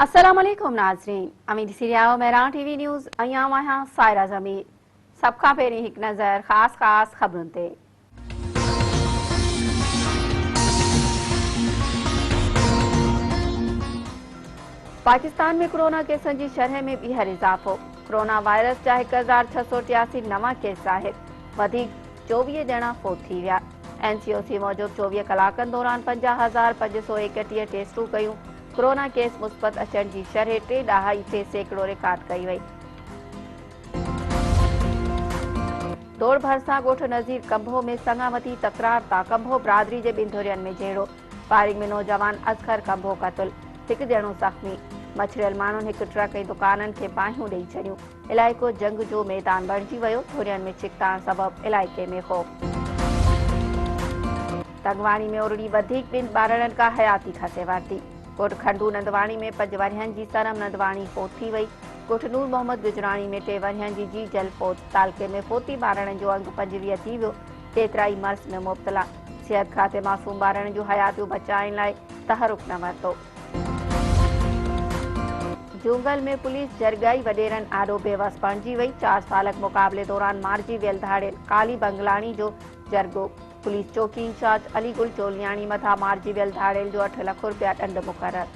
अस्सलाम वालेकुम नाज़रीन, अमीर सीरिया मेरा टीवी न्यूज़ अयां वहां सायरा ज़मीर सबका पहिरीं हिकु नज़र ख़ास ख़बरुनि ते। पाकिस्तान में कोरोना केसनि जी शरह में ॿीहर इज़ाफ़ो। कोरोना वायरस जा 1683 नवां केस ज़ाहिर, वधीक 24 ॼणा फोत थी विया। NCOC मूजिबि 24 कलाकनि दौरान 50,531 टेस्टूं कयूं। कोरोना केस मुस्बत अचण जी शरह 3.6% रिकॉर्ड कई वई। दौड़ भरिसां ॻोठ नज़ीर कंभो में संगावती तकरार तां कंभो बिरादरी जे ॿिनि धुरियुनि में जहिड़ो। फायरिंग में नौजवान असगर कंभो क़तल, हिकु ॼणो ज़ख़्मी। मछरियल माण्हुनि हिकु ट्रक ऐं दुकाननि खे बाहियूं ॾेई छॾियूं। इलाइक़ो जंग जो मैदान बणिजी वियो, धुरियुनि में छिकताण सबबि इलाइक़े में ख़ौफ़। तंगवाणी में उरड़ी वधीक ॿिनि ॿारड़नि खां हयाती खसे वरिती। ॻोठ खंडू नंदवाणी में 5 वरियनि जी सनम नंदवाणी फोत थी वई। ॻोठ नूर मोहम्मद गुजराणी में 3 वरियनि जी जीजल फोत। तालके में फोती ॿारड़नि जो अंग 25 थी वियो, केतिरा ई मर्ज़ में मुब्तला। सिहत खाते मासूम ॿारनि जूं हयातियूं बचाइण लाइ तहरुक न वरितो। जुंगल में पुलिस जरगाई वडेरनि आॾो बेवस बणिजी वई। 4 सालक मुक़ाबले दौरान मारिजी वियल धाड़ियल काली बंगलाणी जो जरगो। पुलिस चौकी इंचार्ज अलीगुल चोलियाणी मथां मारिजी वियल धाड़ियल जो 8 लख रुपया ॾंड मुक़रर।